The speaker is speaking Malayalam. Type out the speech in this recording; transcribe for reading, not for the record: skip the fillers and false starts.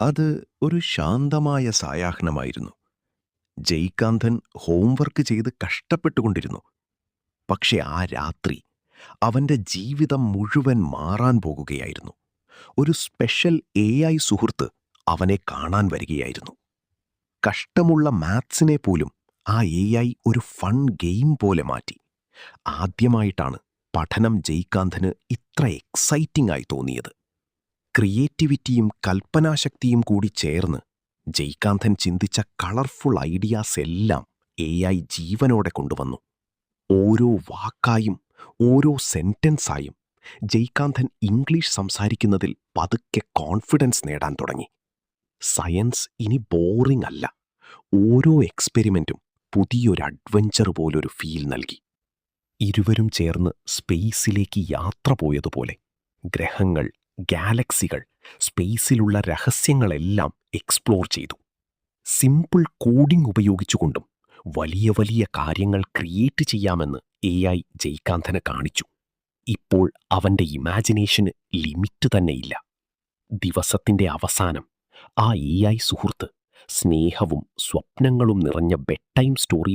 അത് ഒരു ശാന്തമായ സായാഹ്നമായിരുന്നു. ജയ്കാന്തൻ ഹോംവർക്ക് ചെയ്ത് കഷ്ടപ്പെട്ടുകൊണ്ടിരുന്നു. പക്ഷെ ആ രാത്രി അവന്റെ ജീവിതം മുഴുവൻ മാറാൻ പോകുകയായിരുന്നു. ഒരു സ്പെഷ്യൽ AI സുഹൃത്ത് അവനെ കാണാൻ വരികയായിരുന്നു. കഷ്ടമുള്ള മാത്സിനെ പോലും ആ AI ഒരു ഫൺ ഗെയിം പോലെ മാറ്റി. ആദ്യമായിട്ടാണ് പഠനം ജയ്കാന്തന് ഇത്ര എക്സൈറ്റിംഗ് ആയി തോന്നിയത്. ക്രിയേറ്റിവിറ്റിയും കൽപ്പനാശക്തിയും കൂടി ചേർന്ന് ജയ്കാന്തൻ ചിന്തിച്ച കളർഫുൾ ഐഡിയാസ് എല്ലാം AI ജീവനോടെ കൊണ്ടുവന്നു. ഓരോ വാക്കായും ഓരോ സെന്റൻസായും ജയ്കാന്തൻ ഇംഗ്ലീഷ് സംസാരിക്കുന്നതിൽ പതുക്കെ കോൺഫിഡൻസ് നേടാൻ തുടങ്ങി. സയൻസ് ഇനി ബോറിംഗ് അല്ല. ഓരോ എക്സ്പെരിമെന്റും പുതിയൊരു അഡ്വഞ്ചർ പോലൊരു ഫീൽ നൽകി. ഇരുവരും ചേർന്ന് സ്പേസിലേക്ക് യാത്ര പോയതുപോലെ ഗ്രഹങ്ങൾ, ഗാലക്സികൾ, സ്പേസിലുള്ള രഹസ്യങ്ങളെല്ലാം എക്സ്പ്ലോർ ചെയ്തു. സിമ്പിൾ കോഡിംഗ് ഉപയോഗിച്ചുകൊണ്ടും വലിയ വലിയ കാര്യങ്ങൾ ക്രിയേറ്റ് ചെയ്യാമെന്ന് AI ജയ്കാന്തന് കാണിച്ചു. ഇപ്പോൾ അവന്റെ ഇമാജിനേഷന് ലിമിറ്റ് തന്നെയില്ല. ദിവസത്തിന്റെ അവസാനം ആ AI സുഹൃത്ത് സ്നേഹവും സ്വപ്നങ്ങളും നിറഞ്ഞ ബെഡ് ടൈം സ്റ്റോറി